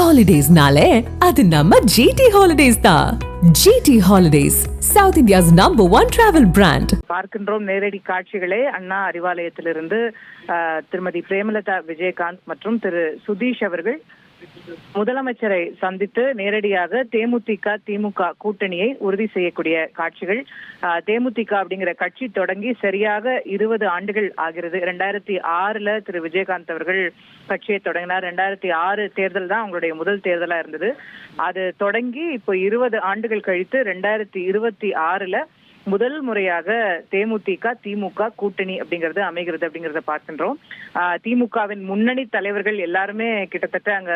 ஹாலிடேஸ்னாலே அது நம்ம ஜிடி ஹாலிடேஸ் தான். GT Holidays, south India's #1 travel brand. பார்க்கின்றோம் நேரடி காட்சிகளே. அண்ணா அறிவாலயத்திலிருந்து திருமதி பிரேமலதா விஜயகாந்த் மற்றும் திரு சுதீஷ் அவர்கள் முதலமைச்சரை சந்தித்து நேரடியாக தேமுதிக திமுக கூட்டணியை உறுதி செய்யக்கூடிய காட்சிகள். தேமுதிக அப்படிங்கிற கட்சி தொடங்கி சரியாக 20 ஆண்டுகள் ஆகிறது. 2006 திரு விஜயகாந்த் அவர்கள் கட்சியை தொடங்கினார். 2006 தேர்தல் தான் அவங்களுடைய முதல் தேர்தலா இருந்தது. அது தொடங்கி இப்போ 20 ஆண்டுகள் கழித்து 2026 முதல் முறையாக தேமுதிக திமுக கூட்டணி அப்படிங்கிறது அமைகிறது அப்படிங்கறத பார்க்கின்றோம். திமுகவின் முன்னணி தலைவர்கள் எல்லாருமே கிட்டத்தட்ட அங்க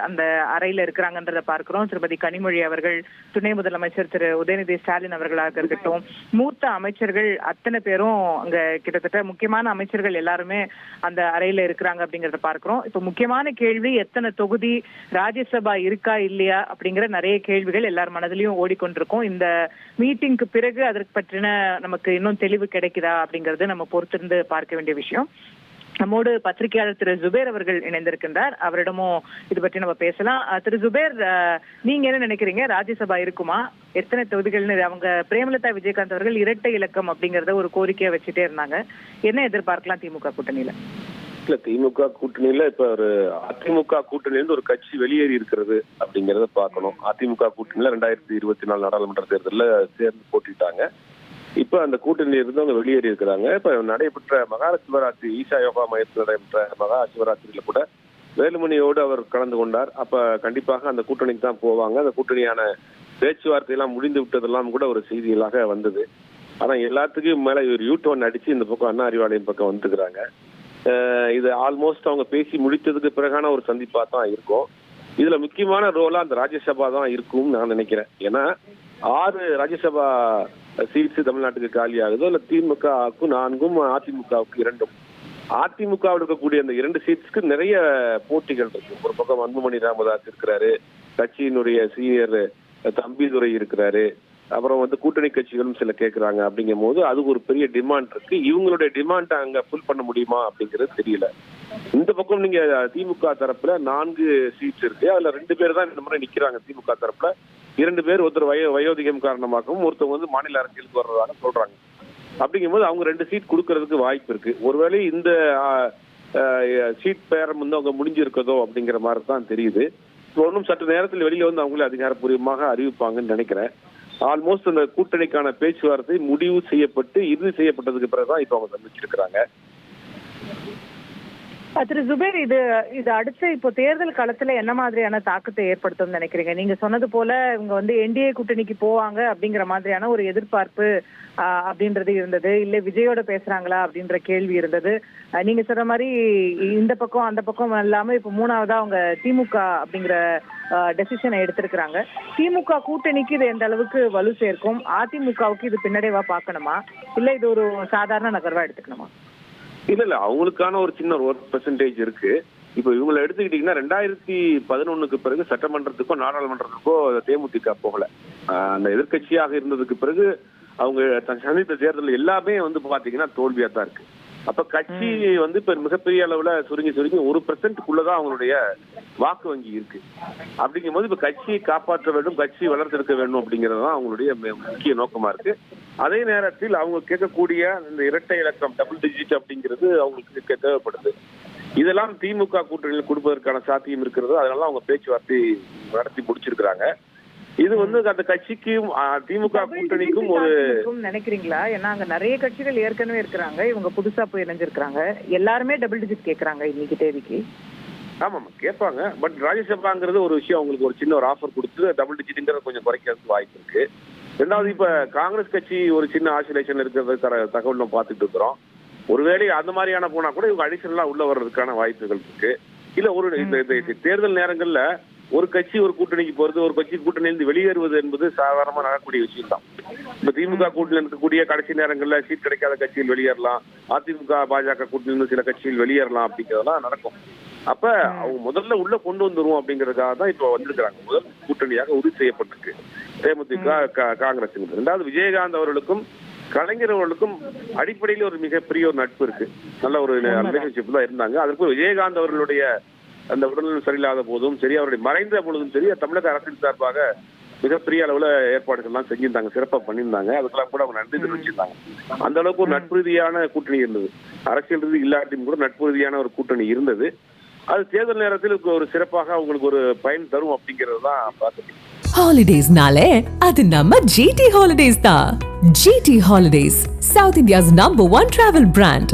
அந்த அறையில இருக்கிறாங்கன்றத பார்க்கிறோம். திருமதி கனிமொழி அவர்கள், துணை முதலமைச்சர் திரு உதயநிதி ஸ்டாலின் அவர்களாக இருக்கட்டும், மூத்த அமைச்சர்கள் அத்தனை பேரும் அங்க கிட்டத்தட்ட முக்கியமான அமைச்சர்கள் எல்லாருமே அந்த அறையில இருக்கிறாங்க அப்படிங்கறத பார்க்கிறோம். இப்ப முக்கியமான கேள்வி, எத்தனை தொகுதி ராஜ்யசபா இருக்கா இல்லையா அப்படிங்கிற நிறைய கேள்விகள் எல்லார் மனதிலையும் ஓடிக்கொண்டிருக்கும். இந்த மீட்டிங்க்கு பிறகு அதற்கு பற்றின நமக்கு இன்னும் தெளிவு கிடைக்குதா அப்படிங்கறது நம்ம பொறுத்திருந்து பார்க்க வேண்டிய விஷயம். நம்மோடு பத்திரிகையாளர் திரு ஜுபேர் அவர்கள் இணைந்திருக்கின்றார். அவரிடமும் இது பற்றி நம்ம பேசலாம். திரு ஜுபேர், நீங்க என்ன நினைக்கிறீங்க? ராஜ்யசபா இருக்குமா? எத்தனை தொகுதிகள்னு அவங்க பிரேமலதா விஜயகாந்த் அவர்கள் இரட்டை இலக்கம் அப்படிங்கறத ஒரு கோரிக்கையா வச்சுட்டே இருந்தாங்க. என்ன எதிர்பார்க்கலாம் திமுக கூட்டணியில? இல்ல, திமுக கூட்டணியில இப்ப ஒரு அதிமுக கூட்டணியிலிருந்து ஒரு கட்சி வெளியேறி இருக்கிறது அப்படிங்கறத பார்க்கணும். அதிமுக கூட்டணியில 2024 நாடாளுமன்ற தேர்தலில் சேர்ந்து போட்டிட்டாங்க. இப்ப அந்த கூட்டணியில இருந்து அவங்க வெளியேறி இருக்கிறாங்க. இப்ப நடைபெற்ற மகா சிவராத்திரி, ஈஷா யோகா மையத்தில் நடைபெற்ற மகா சிவராத்திரியில கூட வேலுமணியோடு அவர் கலந்து கொண்டார். அப்ப கண்டிப்பாக அந்த கூட்டணிக்கு தான் போவாங்க. அந்த கூட்டணியான பேச்சுவார்த்தை எல்லாம் முடிந்து விட்டதெல்லாம் கூட ஒரு செய்திகளாக வந்தது. ஆனா எல்லாத்துக்கும் மேல ஒரு யூ-டர்ன் அடிச்சு இந்த பக்கம் அண்ணா அறிவாலயம் பக்கம் வந்துக்கிறாங்க. இது ஆல்மோஸ்ட் அவங்க பேசி முடித்ததுக்கு பிறகான ஒரு சந்திப்பா தான் இருக்கும். இதுல முக்கியமான ரோலா அந்த ராஜ்யசபா தான் இருக்கும் நான் நினைக்கிறேன். ஏன்னா 6 ராஜ்யசபா சீட்ஸ் தமிழ்நாட்டுக்கு காலி ஆகுதோ, இல்ல திமுகவுக்கு 4ம் அதிமுகவுக்கு 2ம். அதிமுகவில் இருக்கக்கூடிய அந்த 2 சீட்ஸ்க்கு நிறைய போட்டிகள் இருக்கு. ஒரு பக்கம் அன்புமணி ராமதாஸ் இருக்கிறாரு, கட்சியினுடைய சீனியர் தம்பிதுரை இருக்கிறாரு, அப்புறம் கூட்டணி கட்சிகளும் சில கேட்கிறாங்க. அப்படிங்கும் போது அது ஒரு பெரிய டிமாண்ட் இருக்கு. இவங்களுடைய டிமாண்ட் அங்க ஃபுல் பண்ண முடியுமா அப்படிங்கிறது தெரியல. இந்த பக்கம் நீங்க திமுக தரப்புல 4 சீட்ஸ் இருக்கு. அதுல 2 பேர் தான் இந்த முறை நிக்கிறாங்க. திமுக தரப்புல 2 பேர், ஒருத்தர் வயோதிகம் காரணமாகவும் ஒருத்தவங்க மாநில அரசியலுக்கு வர்றதாக சொல்றாங்க. அப்படிங்கும் போது அவங்க 2 சீட் கொடுக்கறதுக்கு வாய்ப்பு இருக்கு. ஒருவேளை இந்த சீட் பேரம் அவங்க முடிஞ்சிருக்கதோ அப்படிங்கிற மாதிரி தான் தெரியுது. ஒன்றும் சற்று நேரத்தில் வெளியில அவங்களே அதிகாரப்பூர்வமாக அறிவிப்பாங்கன்னு நினைக்கிறேன். ஆல்மோஸ்ட் அந்த கூட்டணிக்கான பேச்சுவார்த்தை முடிவு செய்யப்பட்டு இறுதி செய்யப்பட்டதுக்கு பிறகுதான் இப்ப அவங்க சந்திச்சிருக்கிறாங்க. திரு ஜுபேர், இது அடுத்து இப்போ தேர்தல் களத்துல என்ன மாதிரியான தாக்கத்தை ஏற்படுத்தும் நினைக்கிறீங்க? நீங்க சொன்னது போல இவங்க என்டிஏ கூட்டணிக்கு போவாங்க அப்படிங்கிற மாதிரியான ஒரு எதிர்பார்ப்பு அப்படின்றது இருந்தது. இல்ல விஜயோட பேசுறாங்களா அப்படின்ற கேள்வி இருந்தது. நீங்க சொல்ற மாதிரி இந்த பக்கம் அந்த பக்கம் இல்லாம இப்ப 3ஆவதா அவங்க திமுக அப்படிங்கிற டெசிஷனை எடுத்திருக்கிறாங்க. திமுக கூட்டணிக்கு இது எந்த அளவுக்கு வலு சேர்க்கும்? அதிமுகவுக்கு இது பின்னடைவா பார்க்கணுமா, இல்ல இது ஒரு சாதாரண நகர்வா எடுத்துக்கணுமா? இல்ல, அவங்களுக்கான ஒரு சின்ன ஒரு பெர்சன்டேஜ் இருக்கு. இப்ப இவங்களை எடுத்துக்கிட்டீங்கன்னா 2011க்கு பிறகு சட்டமன்றத்துக்கோ நாடாளுமன்றத்துக்கோ தேமுதிக போகல. அந்த எதிர்கட்சியாக இருந்ததுக்கு பிறகு அவங்க சந்தித்த தேர்தல் எல்லாமே பாத்தீங்கன்னா தோல்வியா தான் இருக்கு. அப்ப கட்சி இப்ப மிகப்பெரிய அளவுல சுருங்கி 1%க்குள்ளதான் அவங்களுடைய வாக்கு வங்கி இருக்கு. அப்படிங்கும் போது இப்ப கட்சியை காப்பாற்ற வேண்டும், கட்சியை வளர்த்தெடுக்க வேண்டும் அப்படிங்கறதுதான் அவங்களுடைய முக்கிய நோக்கமா இருக்கு. அதே நேரத்தில் அவங்க கேட்கக்கூடிய இந்த இரட்டை இலக்கம் டபுள் டிஜிட் அப்படிங்கிறது அவங்களுக்கு தேவைப்படுது. இதெல்லாம் திமுக கூட்டணியில் கொடுப்பதற்கான சாத்தியம் இருக்கிறது. அதனால அவங்க பேச்சுவார்த்தை நடத்தி முடிச்சிருக்கிறாங்க. இது அந்த கட்சிக்கும் திமுக கூட்டணிக்கும் ஒரு நினைக்கிறீங்களா? ஏன்னா அங்க நிறைய கட்சிகள் ஏற்கனவே இருக்கிறாங்க, இவங்க புதுசா போய் இணைஞ்சிருக்காங்க. எல்லாருமே டபுள் டிஜிட் கேட்கறாங்க இன்னைக்கு தேதிக்கு. ஆமா கேட்பாங்க. பட் ராஜ்யசபாங்கிறது ஒரு விஷயம் அவங்களுக்கு ஒரு சின்ன ஒரு ஆஃபர் கொடுத்து டபுள் டிஜிட்ங்கிறத கொஞ்சம் குறைக்கிறதுக்கு வாய்ப்பு இருக்கு. ரெண்டாவது, இப்ப காங்கிரஸ் கட்சி ஒரு சின்ன ஆசிலேஷன் இருக்கிறது தகவல் நம்ம பார்த்துட்டு இருக்கிறோம். ஒருவேளை அந்த மாதிரியான போனா கூட இவங்க அடிஷனலா உள்ள வர்றதுக்கான வாய்ப்புகள் இருக்கு. இல்ல ஒரு இந்த தேர்தல் நேரங்கள்ல ஒரு கட்சி ஒரு கூட்டணிக்கு போறது, ஒரு கட்சி கூட்டணியிலிருந்து வெளியேறுவது என்பது சாதாரணமா நடக்கக்கூடிய விஷயம் தான். இப்ப திமுக கூட்டணியில் இருக்கக்கூடிய கடைசி நேரங்கள்ல சீட் கிடைக்காத கட்சியில் வெளியேறலாம், அதிமுக பாஜக கூட்டணியிலிருந்து சில கட்சிகள் வெளியேறலாம் அப்படிங்கறதெல்லாம் நடக்கும். அப்ப அவங்க முதல்ல உள்ள கொண்டு வந்துருவோம் அப்படிங்கறதுக்காக தான் இப்ப வந்திருக்கிறாங்க. முதல் கூட்டணியாக உறுதி செய்யப்பட்டிருக்கு தேமுதிக காங்கிரஸ். ரெண்டாவது, விஜயகாந்த் அவர்களுக்கும் கலைஞர் அவர்களுக்கும் அடிப்படையில் ஒரு மிகப்பெரிய ஒரு நட்பு இருக்கு. நல்ல ஒரு ரிலேஷன்ஷிப் தான் இருந்தாங்க. அதற்கு விஜயகாந்த் அவர்களுடைய அந்த உடல்நலம் சரியில்லாத போதும் சரி, அவருடைய மறைந்த பொழுதும் சரி, தமிழக அரசின் சார்பாக மிகப்பெரிய அளவுல ஏற்பாடுகள்லாம் செஞ்சிருந்தாங்க, சிறப்பா பண்ணியிருந்தாங்க. அதுக்கெல்லாம் கூட அவங்க நன்றி தெரிவிச்சிருந்தாங்க. அந்த அளவுக்கு ஒரு நட்பு ரீதியான கூட்டணி இருந்தது. அரசியல் ரீதி இல்லாட்டியும் கூட நட்பு ரீதியான ஒரு கூட்டணி இருந்தது. அது தேர்தல் நேரத்தில் ஒரு சிறப்பாக அவங்களுக்கு ஒரு பயன் தரும் அப்படிங்கிறது தான் பார்த்துருக்கேன். ஹாலிடேஸ்னாலே அது நம்ம GT ஹாலிடேஸ் தான். GT holidays, South India's #1 travel brand.